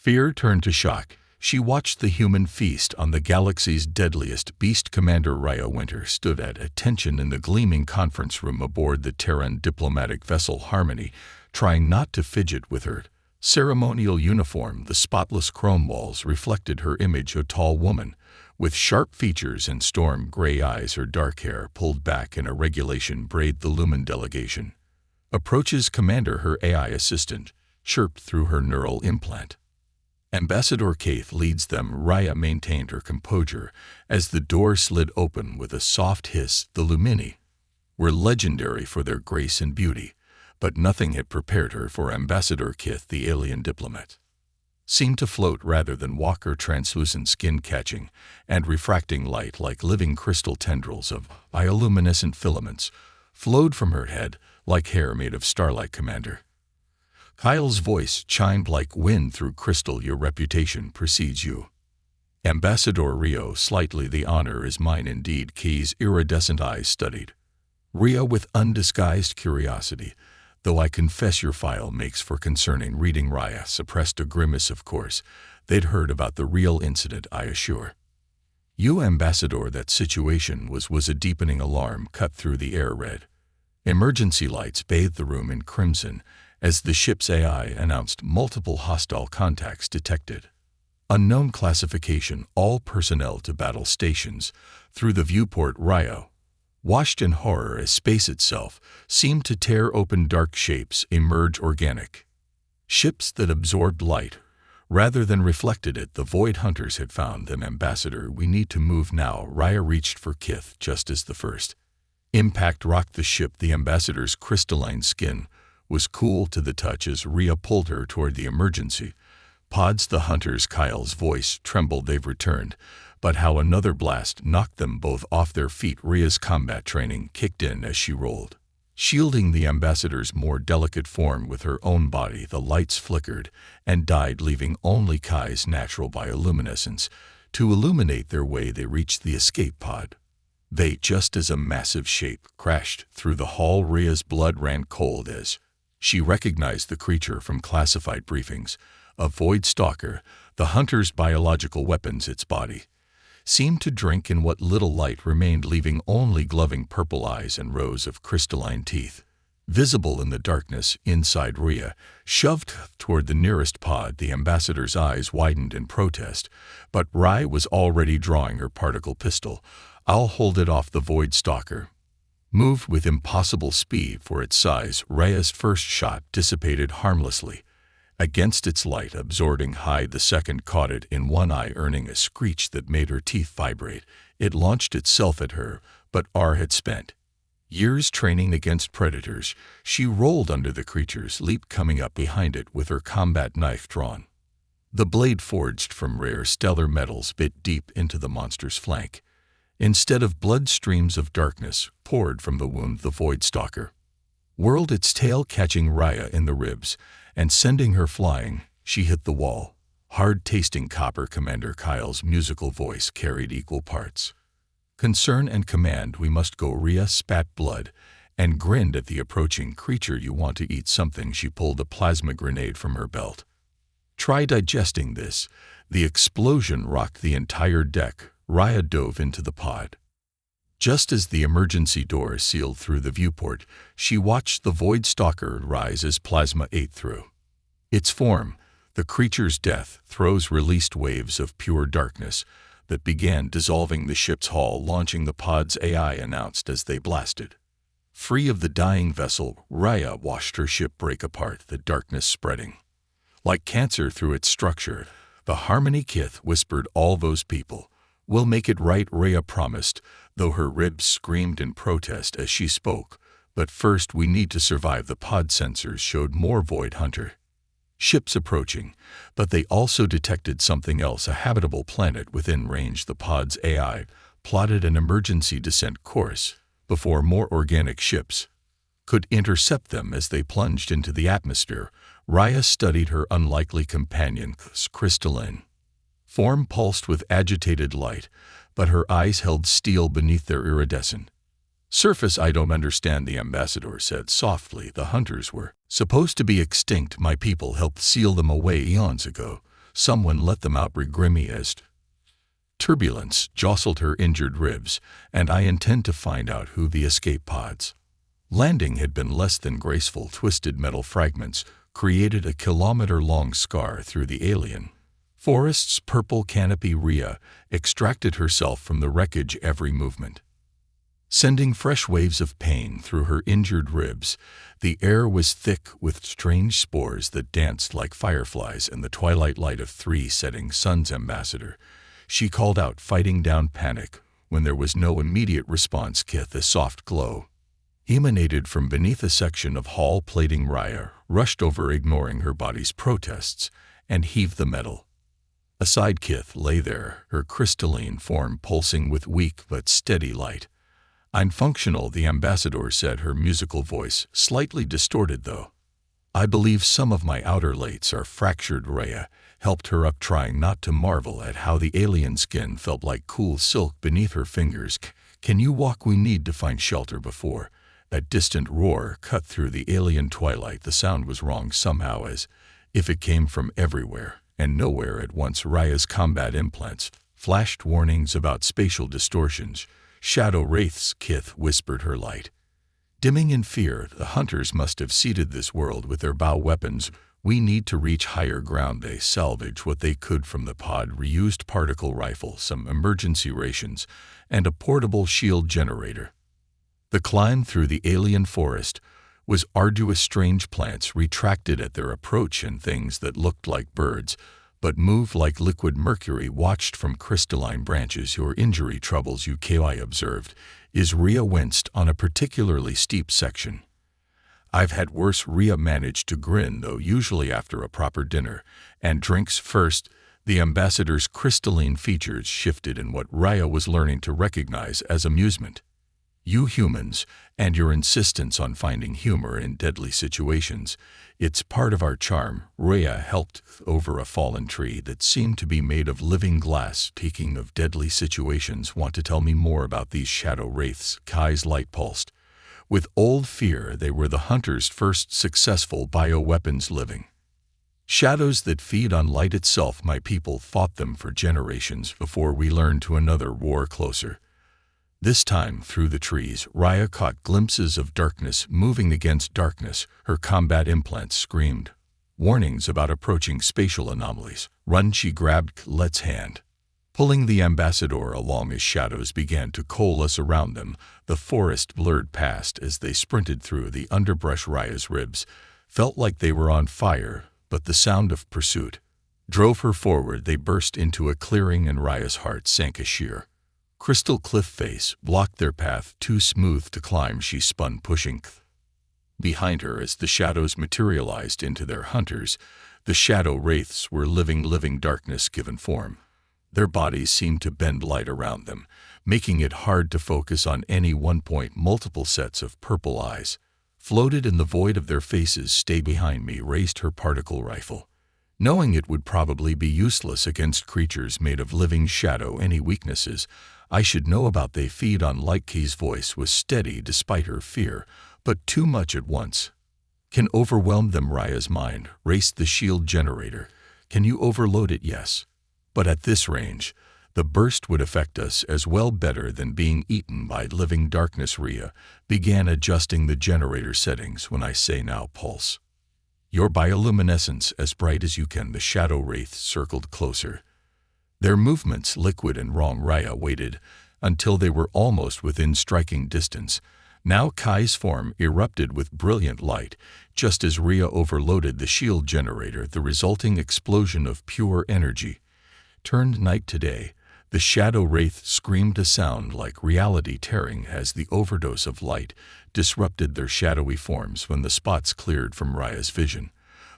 Fear turned to shock. She watched the human feast on the galaxy's deadliest beast. Commander Raya Winter stood at attention in the gleaming conference room aboard the Terran diplomatic vessel Harmony, trying not to fidget with her ceremonial uniform. The spotless chrome walls reflected her image, a tall woman with sharp features and storm gray eyes, her dark hair pulled back in a regulation braid. The Lumen delegation approaches Commander. Her AI assistant chirped through her neural implant. Ambassador Keith leads them. Raya maintained her composure as the door slid open with a soft hiss. The Lumini were legendary for their grace and beauty, but nothing had prepared her for Ambassador Keith. The alien diplomat seemed to float rather than walk. Her translucent skin catching and refracting light like living crystal. Tendrils of bioluminescent filaments flowed from her head like hair made of starlight. Commander Kyle's voice chimed like wind through crystal. Your reputation precedes you. Ambassador Rio slightly. The honor is mine indeed. Key's iridescent eyes studied Rio with undisguised curiosity. Though I confess your file makes for concerning reading. Raya suppressed a grimace. Of course, they'd heard about the real incident, I assure you, Ambassador. That situation was a deepening alarm cut through the air. Red emergency lights bathed the room in crimson as the ship's AI announced multiple hostile contacts detected. Unknown classification, all personnel to battle stations. Through the viewport, Raya watched in horror as space itself seemed to tear open. Dark shapes emerge, organic ships that absorbed light rather than reflected it. The Void Hunters had found them. Ambassador, we need to move now. Raya reached for Kith just as the first impact rocked the ship. The Ambassador's crystalline skin was cool to the touch as Rhea pulled her toward the emergency pods. The hunters, Kyle's voice trembled. They've returned, but how another blast knocked them both off their feet. Rhea's combat training kicked in as she rolled, shielding the Ambassador's more delicate form with her own body. The lights flickered and died, leaving only Kai's natural bioluminescence to illuminate their way. They reached the escape pod. Just as a massive shape crashed through the hall, Rhea's blood ran cold as she recognized the creature from classified briefings, a void stalker. The hunter's biological weapons, its body seemed to drink in what little light remained, leaving only gloving purple eyes and rows of crystalline teeth visible in the darkness. Inside, Rhea shoved toward the nearest pod. The Ambassador's eyes widened in protest, but Rhea was already drawing her particle pistol. I'll hold it off. The void stalker moved with impossible speed for its size. Rhea's first shot dissipated harmlessly against its light absorbing hide. The second caught it in one eye, earning a screech that made her teeth vibrate. It launched itself at her, but R had spent years training against predators. She rolled under the creature's leap, coming up behind it with her combat knife drawn. The blade, forged from rare stellar metals, bit deep into the monster's flank. Instead of blood, streams of darkness poured from the wound. The void stalker whirled its tail, catching Raya in the ribs and sending her flying. She hit the wall. Hard-tasting copper. Commander Kyle's musical voice carried equal parts concern and command. We must go. Rhea spat blood and grinned at the approaching creature. You want to eat something? She pulled a plasma grenade from her belt. Try digesting this. The explosion rocked the entire deck. Rhea dove into the pod. Just as the emergency door sealed through the viewport, she watched the void stalker rise as plasma ate through its form. The creature's death throes released waves of pure darkness that began dissolving the ship's hull. Launching the pod's AI announced as they blasted free of the dying vessel. Rhea watched her ship break apart, the darkness spreading like cancer through its structure. The Harmony Kith whispered, all those people will make it right, Rhea promised, though her ribs screamed in protest as she spoke. But first we need to survive. The pod sensors showed more Void Hunter ships approaching, but they also detected something else, a habitable planet within range. The pod's AI plotted an emergency descent course before more organic ships could intercept them as they plunged into the atmosphere. Rhea studied her unlikely companion's crystalline form pulsed with agitated light, but her eyes held steel beneath their iridescent surface. I don't understand, the Ambassador said softly. The hunters were supposed to be extinct. My people helped seal them away eons ago, Someone let them out grimy as turbulence jostled her injured ribs, and I intend to find out who the escape pods. Landing had been less than graceful. Twisted metal fragments created a kilometer-long scar through the alien forest's purple canopy. Rhea extracted herself from the wreckage every movement, sending fresh waves of pain through her injured ribs. The air was thick with strange spores that danced like fireflies in the twilight light of 3 setting suns. Ambassador, she called out, fighting down panic. When there was no immediate response, Kith, a soft glow emanated from beneath a section of hull plating. Rhea rushed over, ignoring her body's protests, and heaved the metal aside. Kith lay there, her crystalline form pulsing with weak but steady light. "I'm functional," the ambassador said, her musical voice slightly distorted though. "I believe some of my outer lates are fractured." Rhea helped her up, trying not to marvel at how the alien skin felt like cool silk beneath her fingers. "Can you walk? We need to find shelter before." A distant roar cut through the alien twilight. The sound was wrong somehow, as if it came from everywhere and nowhere at once. Rhea's combat implants flashed warnings about spatial distortions. "Shadow wraiths," Kith whispered, her light dimming in fear. "The hunters must have seeded this world with their bow weapons. We need to reach higher ground." They salvaged what they could from the pod: reused particle rifle, some emergency rations, and a portable shield generator. The climb through the alien forest was arduous. Strange plants retracted at their approach, and things that looked like birds but moved like liquid mercury watched from crystalline branches. "Your injury troubles you," Ki observed, as Rhea winced on a particularly steep section. "I've had worse." Rhea managed to grin, though, usually after a proper dinner and drinks first. The ambassador's crystalline features shifted in what Rhea was learning to recognize as amusement. "You humans, and your insistence on finding humor in deadly situations. It's part of our charm." Rhea helped over a fallen tree that seemed to be made of living glass. "Speaking of deadly situations, want to tell me more about these shadow wraiths?" Ki's light pulsed with old fear. They were the hunters' first successful bioweapons. Living shadows that feed on light itself. "My people fought them for generations before we learned to." Another roar closer. This time through the trees, Rhea caught glimpses of darkness moving against darkness. Her combat implants screamed warnings about approaching spatial anomalies. "Run!" She grabbed Let's hand, pulling the ambassador along as shadows began to coalesce around them. The forest blurred past as they sprinted through the underbrush. Rhea's ribs felt like they were on fire, but the sound of pursuit drove her forward. They burst into a clearing, and Rhea's heart sank. A sheer crystal cliff face blocked their path, too smooth to climb. She spun, pushing behind her as the shadows materialized into their hunters. The shadow wraiths were living darkness given form. Their bodies seemed to bend light around them, making it hard to focus on any one point. Multiple sets of purple eyes floated in the void of their faces. "Stay behind me," raised her particle rifle, knowing it would probably be useless against creatures made of living shadow. "Any weaknesses I should know about?" "They feed on light." Ki's voice was steady despite her fear, but too much at once can overwhelm them. Rhea's mind raced. "The shield generator. Can you overload it?" "Yes. But at this range, the burst would affect us as well. Better than being eaten by living darkness." Rhea began adjusting the generator settings. "When I say now, pulse your bioluminescence as bright as you can." The shadow wraiths circled closer, their movements liquid and wrong. Rhea waited until they were almost within striking distance. Now Ki's form erupted with brilliant light. Just as Rhea overloaded the shield generator, the resulting explosion of pure energy turned night to day. The shadow wraith screamed, a sound like reality tearing as the overdose of light disrupted their shadowy forms. When the spots cleared from Rhea's vision,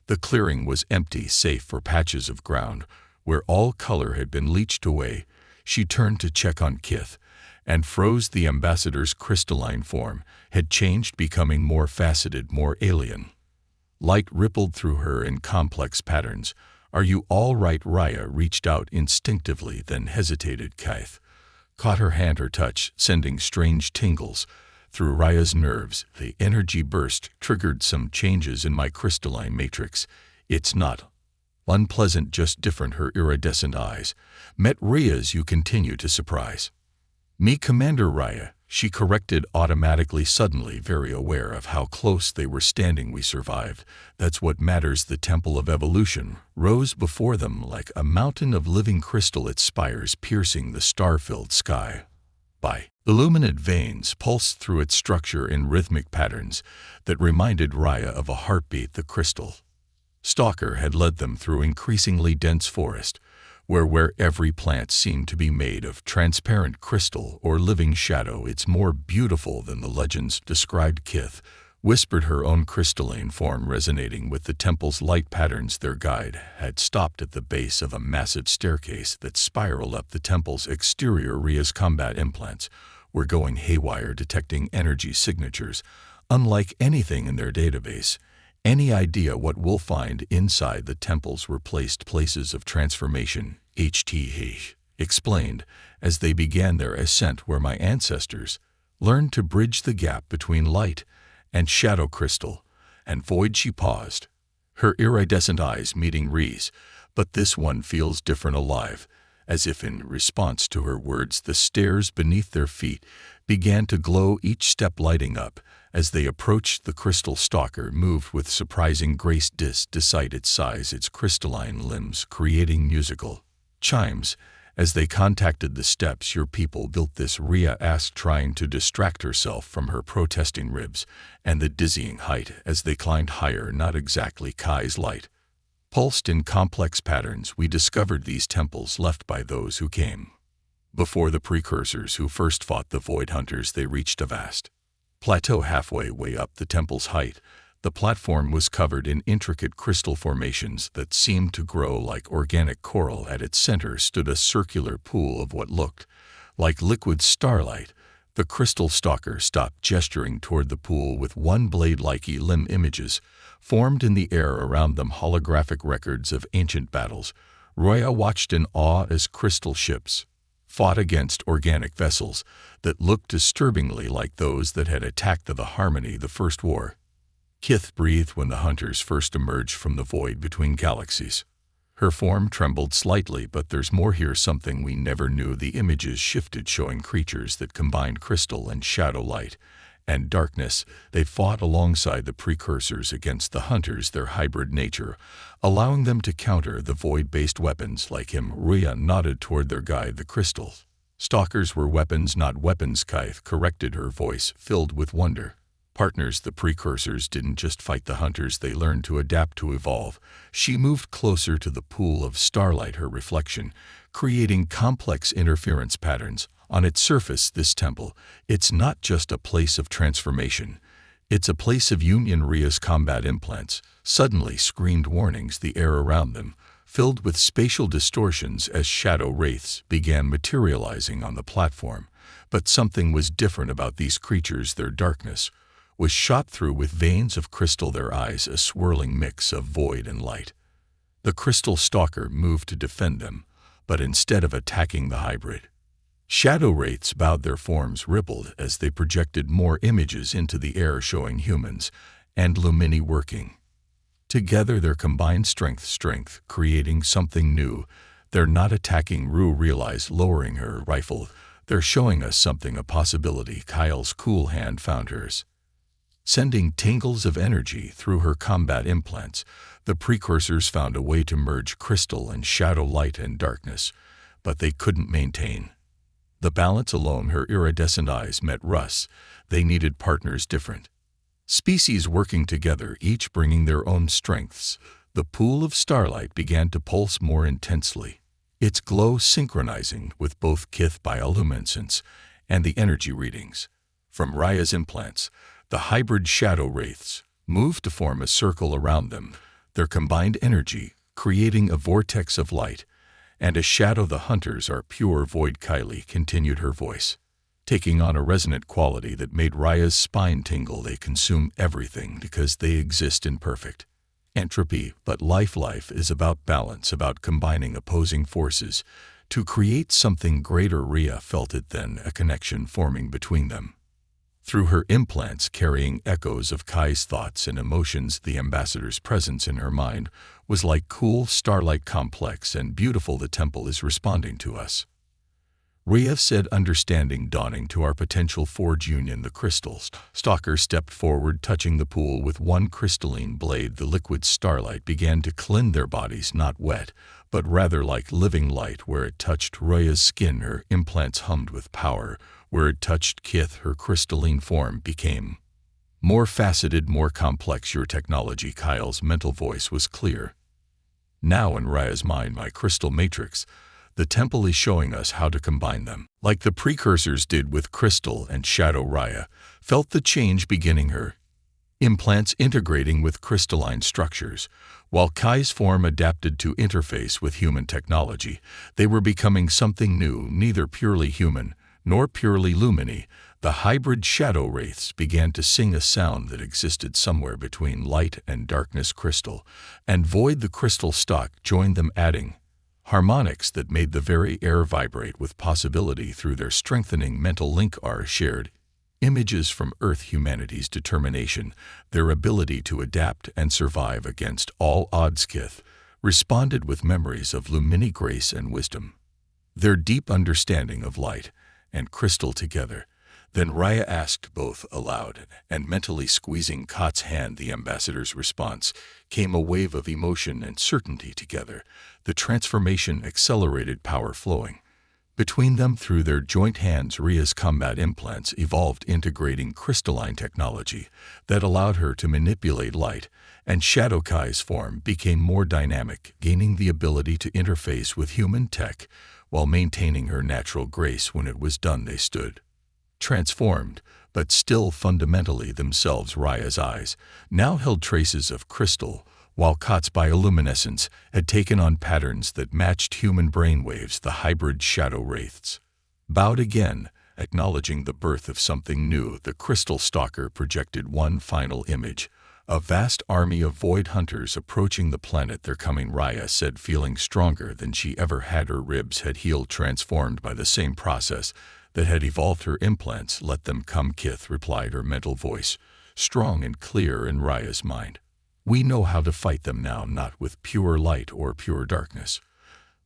the clearing was empty, save for patches of ground where all color had been leached away. She turned to check on Kith and froze. The ambassador's crystalline form had changed, becoming more faceted, more alien. Light rippled through her in complex patterns. "Are you all right?" Rhea reached out instinctively, then hesitated. Kith caught her hand. Her touch sending strange tingles through Rhea's nerves. "The energy burst triggered some changes in my crystalline matrix. It's not Unpleasant, just different, her iridescent eyes met Rhea's. You continue to surprise me, Commander Rhea, she corrected automatically, suddenly very aware of how close they were standing. We survived. That's what matters. The Temple of Evolution rose before them like a mountain of living crystal, its spires piercing the star-filled sky. Illuminate veins pulsed through its structure in rhythmic patterns that reminded Rhea of a heartbeat. The crystal stalker had led them through increasingly dense forest, where every plant seemed to be made of transparent crystal or living shadow. It's more beautiful than the legends described, Kith whispered, her own crystalline form resonating with the temple's light patterns. Their guide had stopped at the base of a massive staircase that spiraled up the temple's exterior. Rhea's combat implants were going haywire, detecting energy signatures unlike anything in their database. Any idea what we'll find inside the temple's replaced places of transformation? HTH explained as they began their ascent, where my ancestors learned to bridge the gap between light and shadow, crystal and void. She paused, her iridescent eyes meeting Rhea's, but this one feels different, alive. As if in response to her words, the stairs beneath their feet began to glow, each step lighting up. As they approached, the crystal stalker moved with surprising grace, despite its size, its crystalline limbs creating musical chimes as they contacted the steps. Your people built this? Rhea asked, trying to distract herself from her protesting ribs and the dizzying height as they climbed higher. Not exactly, Kai's light pulsed in complex patterns. We discovered these temples left by those who came before, the precursors who first fought the Void Hunters. They reached a vast plateau halfway way up the temple's height. The platform was covered in intricate crystal formations that seemed to grow like organic coral. At its center stood a circular pool of what looked like liquid starlight. The crystal stalker stopped, gesturing toward the pool with one blade. Like limb images formed in the air around them, holographic records of ancient battles. Rhea watched in awe as crystal ships fought against organic vessels that looked disturbingly like those that had attacked the Harmony the first war. Kith breathed when the hunters first emerged from the void between galaxies. Her form trembled slightly. But there's more here, something we never knew. The images shifted, showing creatures that combined crystal and shadow, light and darkness. They fought alongside the precursors against the hunters, their hybrid nature allowing them to counter the void-based weapons. Like him, Rhea nodded toward their guide. The crystal stalkers were weapons, not weapons, Kith corrected, her voice filled with wonder. Partners, the precursors didn't just fight the hunters, they learned to adapt, to evolve. She moved closer to the pool of starlight, her reflection creating complex interference patterns on its surface. This temple, it's not just a place of transformation, it's a place of union. Rhea's combat implants suddenly screamed warnings, the air around them filled with spatial distortions as shadow wraiths began materializing on the platform. But something was different about these creatures. Their darkness was shot through with veins of crystal, their eyes a swirling mix of void and light. The crystal stalker moved to defend them, but instead of attacking the hybrid shadow wraiths bowed, their forms rippled as they projected more images into the air, showing humans and Lumini working together, their combined strength creating something new. They're not attacking, Rue realized, lowering her rifle. They're showing us something, a possibility. Kyle's cool hand found hers, sending tingles of energy through her combat implants. The precursors found a way to merge crystal and shadow, light and darkness, but they couldn't maintain the balance alone. Her iridescent eyes met Russ. They needed partners, different species working together, each bringing their own strengths. The pool of starlight began to pulse more intensely, its glow synchronizing with both Kith bioluminescence and the energy readings from Rhea's implants. The hybrid shadow wraiths moved to form a circle around them, their combined energy creating a vortex of light and a shadow. The hunters are pure void, Kylie continued, her voice taking on a resonant quality that made Rhea's spine tingle. They consume everything because they exist in perfect entropy, but life is about balance, about combining opposing forces to create something greater. Rhea felt it then, a connection forming between them. Through her implants carrying echoes of Kai's thoughts and emotions, the ambassador's presence in her mind was like cool, starlight complex and beautiful. The temple is responding to us. Rhea said, understanding dawning to our potential forge union. The crystal stalker stepped forward, touching the pool with one crystalline blade. The liquid starlight began to cleanse their bodies, not wet, but rather like living light. Where it touched Rhea's skin, her implants hummed with power. Where it touched Kith, her crystalline form became more faceted, more complex. Your technology, Kyle's mental voice was clear. Now in Rhea's mind, my crystal matrix. The temple is showing us how to combine them. Like the precursors did with Crystal and Shadow. Rhea felt the change beginning, her implants integrating with crystalline structures. While Kai's form adapted to interface with human technology, they were becoming something new, neither purely human nor purely luminy. The hybrid shadow wraiths began to sing a sound that existed somewhere between light and darkness. Crystal and Void, the crystal stock, joined them, adding harmonics that made the very air vibrate with possibility. Through their strengthening mental link are shared images from Earth, humanity's determination, their ability to adapt and survive against all odds. Kith responded with memories of Lumini grace and wisdom, their deep understanding of light and crystal together. Then Rhea asked, both aloud and mentally squeezing Kot's hand. The ambassador's response came a wave of emotion and certainty together. The transformation accelerated, power flowing between them through their joint hands. Rhea's combat implants evolved, integrating crystalline technology that allowed her to manipulate light and shadow. Kai's form became more dynamic, gaining the ability to interface with human tech while maintaining her natural grace. When it was done, they stood transformed, but still fundamentally themselves. Rhea's eyes now held traces of crystal, while Kot's bioluminescence had taken on patterns that matched human brainwaves. The hybrid shadow wraiths bowed again, acknowledging the birth of something new. The crystal stalker projected one final image, a vast army of void hunters approaching the planet. They're coming, Rhea said, feeling stronger than she ever had. Her ribs had healed, transformed by the same process that had evolved her implants. Let them come, Kith replied, her mental voice strong and clear in Rhea's mind. We know how to fight them now, not with pure light or pure darkness,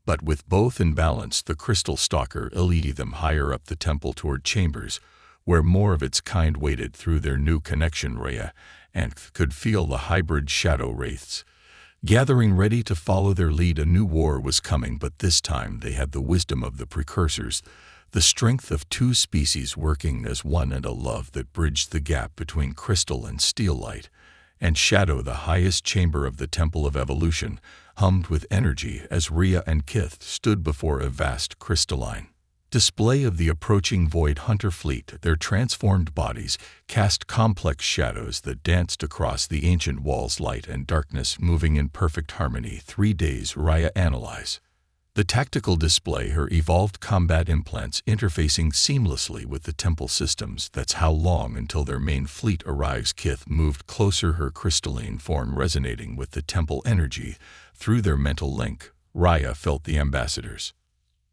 but with both in balance. The crystal stalker leading them higher up the temple toward chambers where more of its kind waited. Through their new connection, Rhea and could feel the hybrid shadow wraiths gathering, ready to follow their lead. A new war was coming, but this time they had the wisdom of the precursors, the strength of two species working as one, and a love that bridged the gap between crystal and steel. Light and shadow, the highest chamber of the Temple of Evolution, hummed with energy as Rhea and Kith stood before a vast crystalline display of the approaching void hunter fleet. Their transformed bodies cast complex shadows that danced across the ancient walls, light and darkness moving in perfect harmony. 3 days, Rhea analyzed the tactical display, her evolved combat implants interfacing seamlessly with the temple systems. That's how long until their main fleet arrives. Kith moved closer, her crystalline form resonating with the temple energy. Through their mental link, Rhea felt the ambassadors'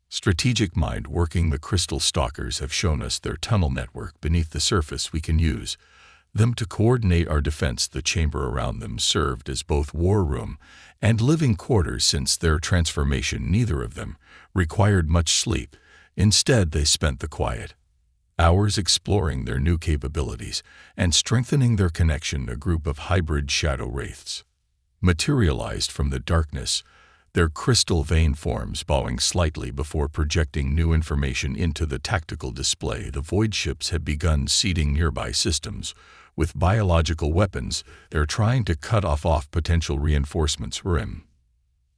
strategic mind working. The crystal stalkers have shown us their tunnel network beneath the surface. We can use them to coordinate our defense. The chamber around them served as both war room and living quarters. Since their transformation, neither of them required much sleep. Instead, they spent the quiet hours exploring their new capabilities and strengthening their connection. A group of hybrid shadow wraiths materialized from the darkness, their crystal vein forms bowing slightly before projecting new information into the tactical display. The void ships had begun seeding nearby systems with biological weapons. They're trying to cut off potential reinforcements.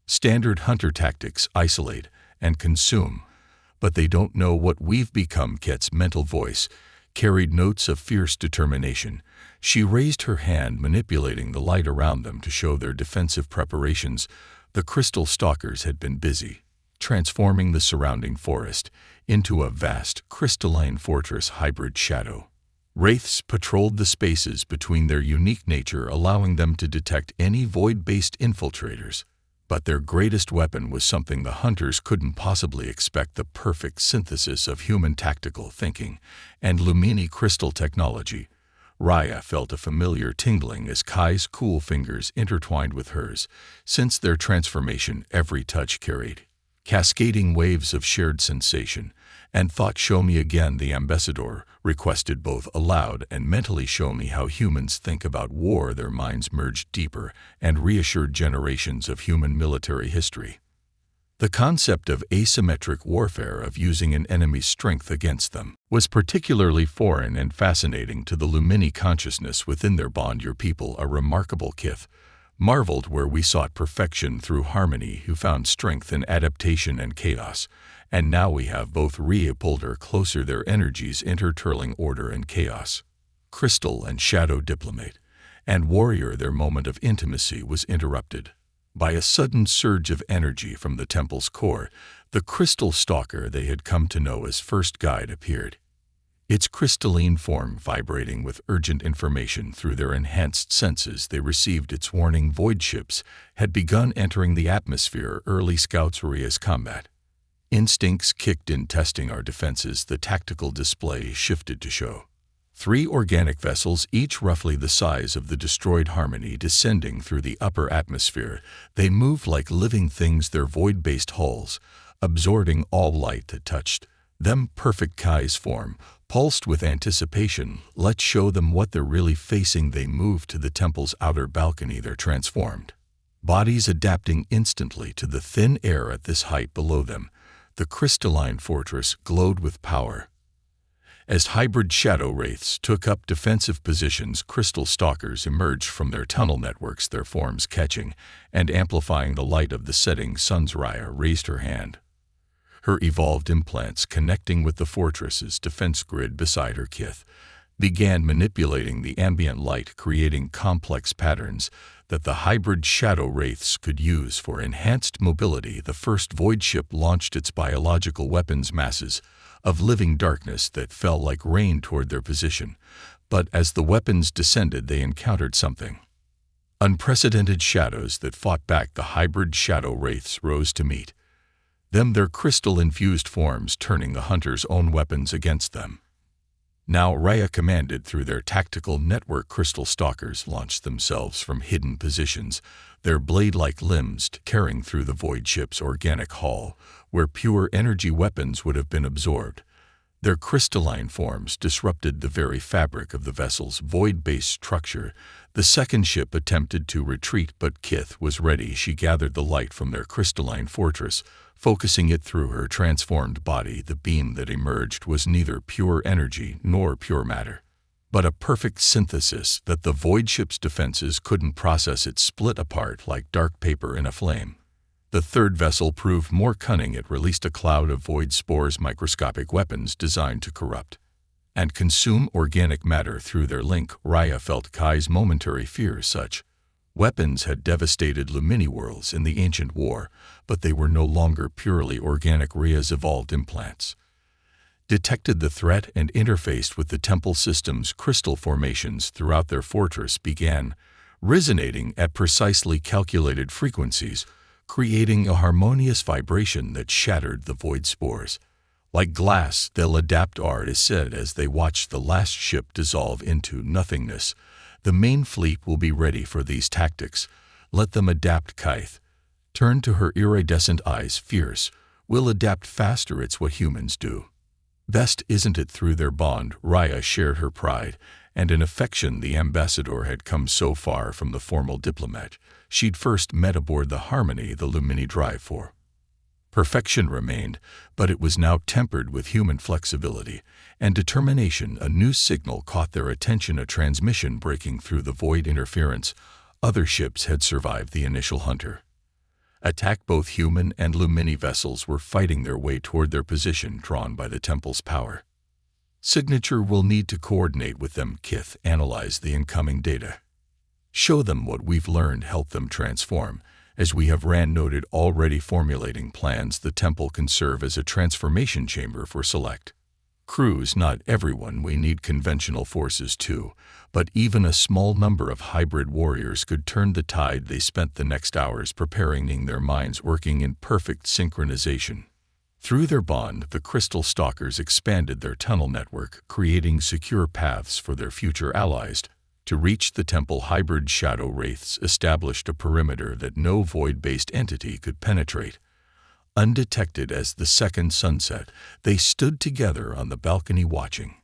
Standard hunter tactics: isolate and consume. But they don't know what we've become. Ket's mental voice carried notes of fierce determination. She raised her hand, manipulating the light around them to show their defensive preparations. The crystal stalkers had been busy transforming the surrounding forest into a vast crystalline fortress. Hybrid shadow wraiths patrolled the spaces between, their unique nature allowing them to detect any void-based infiltrators. But their greatest weapon was something the hunters couldn't possibly expect: the perfect synthesis of human tactical thinking and Lumini crystal technology. Raya felt a familiar tingling as Kai's cool fingers intertwined with hers. Since their transformation, every touch carried cascading waves of shared sensation, and thought. "Show me again," the ambassador requested, both aloud and mentally. "Show me how humans think about war." Their minds merged deeper and reassured generations of human military history. The concept of asymmetric warfare, of using an enemy's strength against them, was particularly foreign and fascinating to the Lumini consciousness within their bond. "Your people are remarkable," Kith marveled, "where we sought perfection through harmony, who found strength in adaptation and chaos. And now we have both." Rhea pulled her closer, their energies intertwirling order and chaos. Crystal and shadow, diplomat and warrior. Their moment of intimacy was interrupted by a sudden surge of energy from the temple's core. The crystal stalker they had come to know as First Guide appeared, its crystalline form vibrating with urgent information. Through their enhanced senses they received its warning. Void ships had begun entering the atmosphere. Early scouts. Rhea's combat instincts kicked in, testing our defenses. The tactical display shifted to show 3 organic vessels, each roughly the size of the destroyed Harmony, descending through the upper atmosphere. They moved like living things, their void-based hulls absorbing all light that touched them. Perfect. Kai's form pulsed with anticipation. "Let's show them what they're really facing." They moved to the temple's outer balcony, their transformed bodies adapting instantly to the thin air at this height below them. The crystalline fortress glowed with power. As hybrid shadow wraiths took up defensive positions, crystal stalkers emerged from their tunnel networks, their forms catching and amplifying the light of the setting suns. Raya raised her hand, her evolved implants connecting with the fortress's defense grid beside her. Kith began manipulating the ambient light, creating complex patterns that the hybrid shadow wraiths could use for enhanced mobility. The first void ship launched its biological weapons, masses of living darkness that fell like rain toward their position. But as the weapons descended, they encountered something unprecedented. Shadows that fought back. The hybrid shadow wraiths rose to meet them, their crystal-infused forms turning the hunter's own weapons against them. Now, Raya commanded through their tactical network. Crystal stalkers launched themselves from hidden positions, their blade-like limbs tearing through the void ship's organic hull, where pure energy weapons would have been absorbed. Their crystalline forms disrupted the very fabric of the vessel's void-based structure. The second ship attempted to retreat, but Kith was ready. She gathered the light from their crystalline fortress, focusing it through her transformed body. The beam that emerged was neither pure energy nor pure matter, but a perfect synthesis that the void ship's defenses couldn't process. It split apart like dark paper in a flame. The third vessel proved more cunning. It released a cloud of void spores, microscopic weapons designed to corrupt and consume organic matter through their link. Raya felt Kai's momentary fear. Such weapons had devastated Lumini worlds in the ancient war, but they were no longer purely organic. Rhea's evolved implants detected the threat and interfaced with the temple system's crystal formations throughout their fortress began resonating at precisely calculated frequencies, creating a harmonious vibration that shattered the void spores. Like glass, they'll adapt, Ard said as they watched the last ship dissolve into nothingness. The main fleet will be ready for these tactics. Let them adapt. Kith turned to her iridescent eyes, fierce. We'll adapt faster. It's what humans do best, isn't it? Through their bond, Raya shared her pride and an affection. The ambassador had come so far from the formal diplomat she'd first met aboard the Harmony. The Lumini drive for perfection remained, but it was now tempered with human flexibility and determination. A new signal caught their attention, a transmission breaking through the void interference. Other ships had survived the initial hunter attack. Both human and Lumini vessels were fighting their way toward their position, drawn by the temple's power signature. We'll need to coordinate with them. Kith analyzed the incoming data. Show them what we've learned, help them transform. As we have, Rand noted, already formulating plans. The temple can serve as a transformation chamber for select crews. Not everyone. We need conventional forces too, but even a small number of hybrid warriors could turn the tide. They spent the next hours preparing, their minds working in perfect synchronization. Through their bond, the crystal stalkers expanded their tunnel network, creating secure paths for their future allies. To reach the temple, hybrid shadow wraiths established a perimeter that no void-based entity could penetrate. Undetected as the second sunset, they stood together on the balcony watching.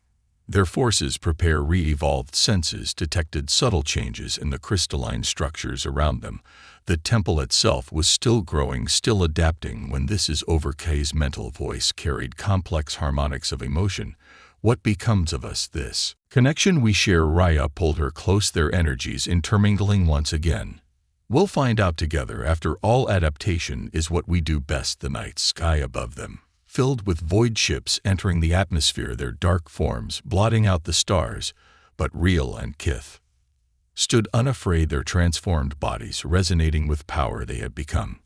Their forces prepare re-evolved senses detected subtle changes in the crystalline structures around them. The temple itself was still growing, still adapting when this is over. K's mental voice carried complex harmonics of emotion. What becomes of us, this connection we share? Raya pulled her close, their energies intermingling once again. We'll find out together. After all, adaptation is what we do best. The night sky above them, filled with void ships entering the atmosphere, their dark forms blotting out the stars, but Real and Kith stood unafraid, their transformed bodies resonating with power they had become.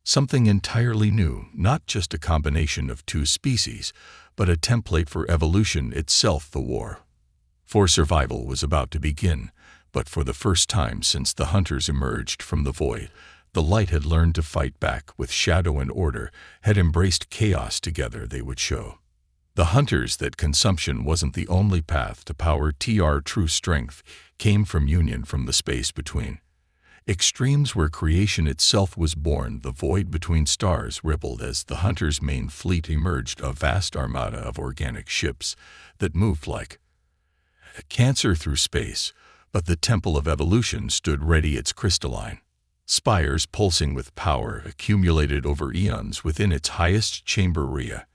Something entirely new, not just a combination of two species, but a template for evolution itself. The war for survival was about to begin, but for the first time since the hunters emerged from the void, the light had learned to fight back. With shadow and order, had embraced chaos. Together they would show the hunters that consumption wasn't the only path to power. True strength came from union, from the space between extremes where creation itself was born. The void between stars rippled as the hunters' main fleet emerged, a vast armada of organic ships that moved like a cancer through space. But the temple of evolution stood ready, its crystalline spires pulsing with power accumulated over eons within its highest chamber. Rhea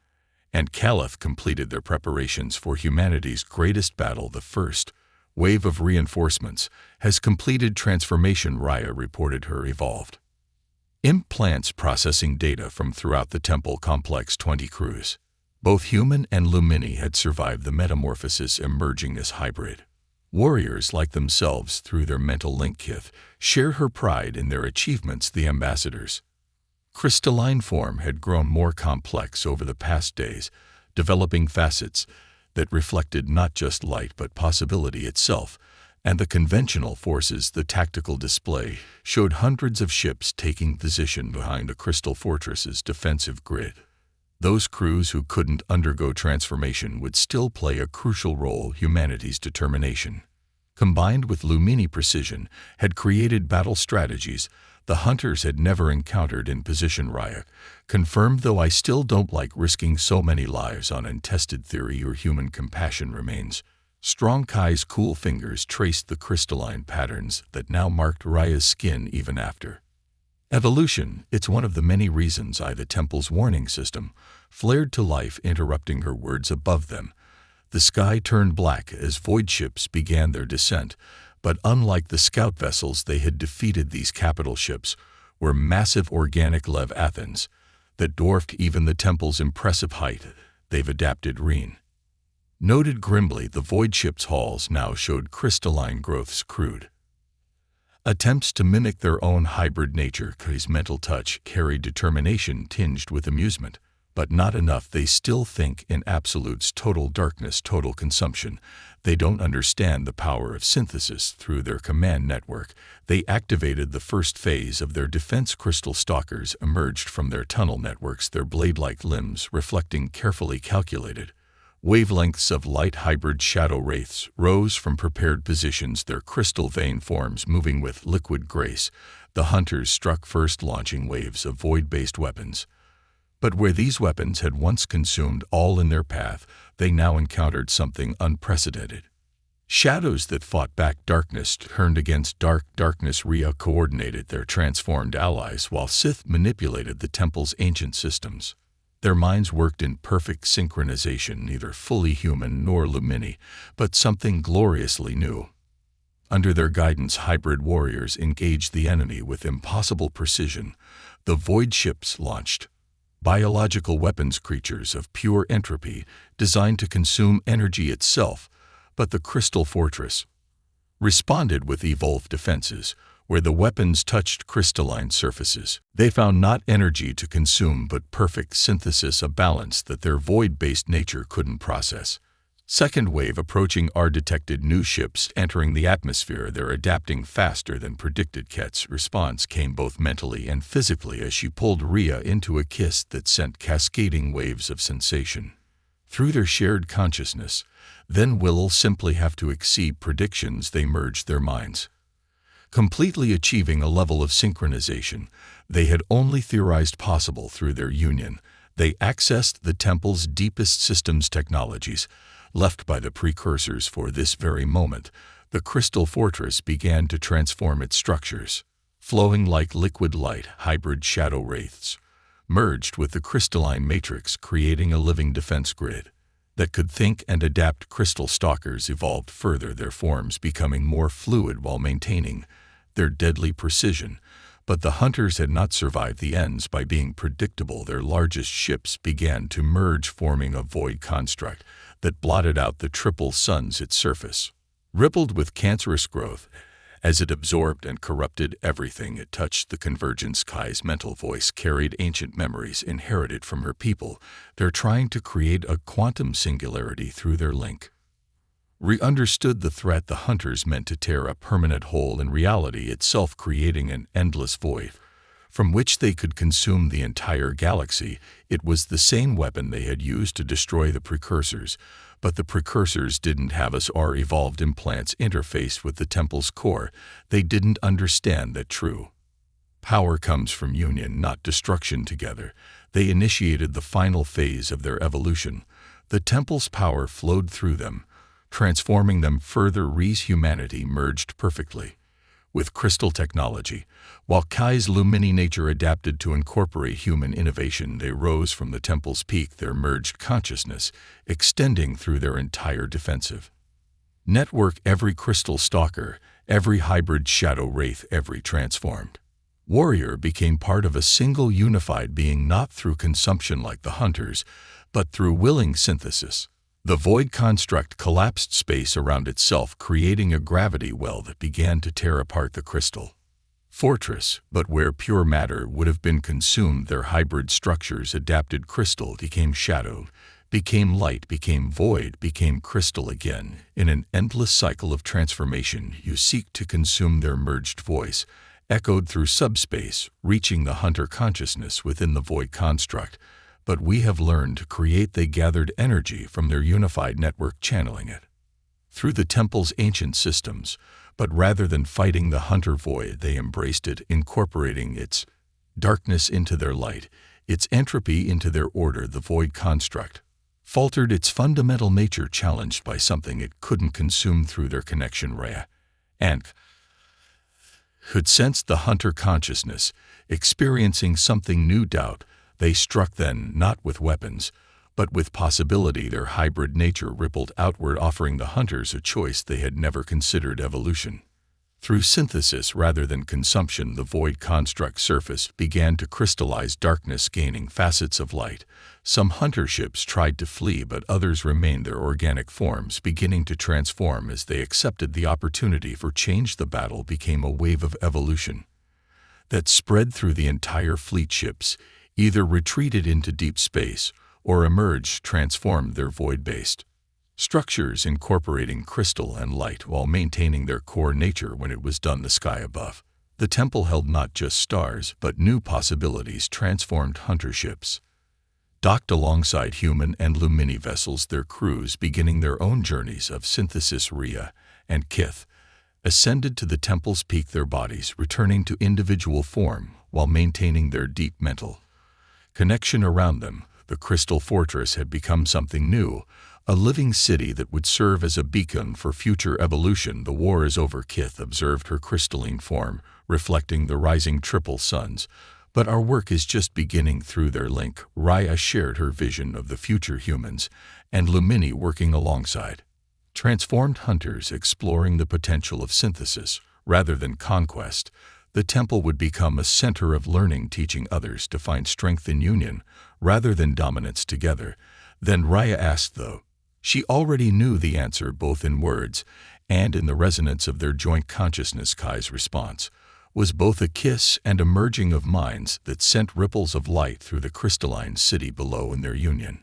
and Caliph completed their preparations for humanity's greatest battle. The first wave of reinforcements has completed transformation, Raya reported, her evolved implants processing data from throughout the temple complex. 20 crews, both human and Lumini, had survived the metamorphosis, emerging as hybrid warriors like themselves through their mental link. Kith shared her pride in their achievements. The ambassadors' crystalline form had grown more complex over the past days, developing facets that reflected not just light but possibility itself, and the conventional forces. The tactical display showed hundreds of ships taking position behind a crystal fortress's defensive grid. Those crews who couldn't undergo transformation would still play a crucial role. Humanity's determination, combined with Lumini precision, had created battle strategies the hunters had never encountered. In position, Raya confirmed, though I still don't like risking so many lives on untested theory. Your human compassion remains strong. Kai's cool fingers traced the crystalline patterns that now marked Raya's skin even after evolution. It's one of the many reasons the temple's warning system flared to life, interrupting her words. Above them, the sky turned black as void ships began their descent. But unlike the scout vessels they had defeated, these capital ships were massive organic leviathans that dwarfed even the temple's impressive height. They've adapted, Reen noted grimly. The void ship's hulls now showed crystalline growths, crude attempts to mimic their own hybrid nature. Kai's mental touch carried determination tinged with amusement. But not enough. They still think in absolutes: total darkness, total consumption. They don't understand the power of synthesis. Through their command network, they activated the first phase of their defense. Crystal stalkers emerged from their tunnel networks, their blade-like limbs reflecting carefully calculated wavelengths of light. Hybrid shadow wraiths rose from prepared positions, their crystal vein forms moving with liquid grace. The hunters struck first, launching waves of void-based weapons. But where these weapons had once consumed all in their path, they now encountered something unprecedented. Shadows that fought back, darkness turned against darkness. Rhea coordinated their transformed allies while Sith manipulated the temple's ancient systems. Their minds worked in perfect synchronization, neither fully human nor Lumini, but something gloriously new. Under their guidance, hybrid warriors engaged the enemy with impossible precision. The void ships launched biological weapons, creatures of pure entropy, designed to consume energy itself, but the crystal fortress responded with evolved defenses. Where the weapons touched crystalline surfaces, they found not energy to consume but perfect synthesis, a balance that their void-based nature couldn't process. Second wave approaching R detected new ships entering the atmosphere. They're adapting faster than predicted. Ket's response came both mentally and physically as she pulled Rhea into a kiss that sent cascading waves of sensation through their shared consciousness. Then will simply have to exceed predictions. They merged their minds, completely achieving a level of synchronization they had only theorized possible through their union. They accessed the temple's deepest systems technologies, left by the precursors for this very moment. The crystal fortress began to transform its structures, flowing like liquid light. Hybrid shadow wraiths merged with the crystalline matrix, creating a living defense grid that could think and adapt. Crystal stalkers evolved further, their forms becoming more fluid while maintaining their deadly precision. But the hunters had not survived the ends by being predictable. Their largest ships began to merge, forming a void construct that blotted out the triple suns. Its surface rippled with cancerous growth as it absorbed and corrupted everything it touched. The Convergence Kai's mental voice carried ancient memories inherited from her people. They're trying to create a quantum singularity through their link. Re-understood the threat. The hunters meant to tear a permanent hole in reality itself, creating an endless void from which they could consume the entire galaxy. It was the same weapon they had used to destroy the precursors, but the precursors didn't have us or evolved implants interfaced with the temple's core. They didn't understand that true power comes from union, not destruction. Together, they initiated the final phase of their evolution. The temple's power flowed through them, transforming them further. Rhea's humanity merged perfectly with crystal technology, while Kai's Lumini nature adapted to incorporate human innovation. They rose from the temple's peak, their merged consciousness extending through their entire defensive network. Every crystal stalker, every hybrid shadow wraith, every transformed warrior became part of a single unified being, not through consumption like the hunters, but through willing synthesis. The void construct collapsed space around itself, creating a gravity well that began to tear apart the crystal fortress. But where pure matter would have been consumed, their hybrid structures adapted. Crystal became shadow, became light, became void, became crystal again. In an endless cycle of transformation, you seek to consume. Their merged voice echoed through subspace, reaching the hunter consciousness within the void construct. But we have learned to create. They gathered energy from their unified network, channeling it through the temple's ancient systems. But rather than fighting the hunter void, they embraced it, incorporating its darkness into their light, its entropy into their order. The void construct faltered, its fundamental nature challenged by something it couldn't consume. Through their connection, Rhea and could sense the hunter consciousness, experiencing something new. Doubt. They struck then, not with weapons, but with possibility. Their hybrid nature rippled outward, offering the hunters a choice they had never considered: evolution through synthesis rather than consumption. The void construct surface began to crystallize, darkness gaining facets of light. Some hunter ships tried to flee, but others remained, their organic forms beginning to transform as they accepted the opportunity for change. The battle became a wave of evolution that spread through the entire fleet. Ships either retreated into deep space or emerged, transformed their void-based structures, incorporating crystal and light while maintaining their core nature. When it was done, the sky above the temple held not just stars, but new possibilities. Transformed hunter ships docked alongside human and Lumini vessels, their crews beginning their own journeys of synthesis. Rhea and Kith ascended to the temple's peak, their bodies returning to individual form while maintaining their deep mental connection around them. The crystal fortress had become something new, a living city that would serve as a beacon for future evolution. The war is over. Kith observed her crystalline form, reflecting the rising triple suns. But our work is just beginning. Through their link, Rhea shared her vision of the future humans and Lumini working alongside transformed hunters, exploring the potential of synthesis rather than conquest. The temple would become a center of learning, teaching others to find strength in union rather than dominance. Together. Then Rhea asked, though she already knew the answer both in words and in the resonance of their joint consciousness. Kai's response was both a kiss and a merging of minds that sent ripples of light through the crystalline city below. In their union,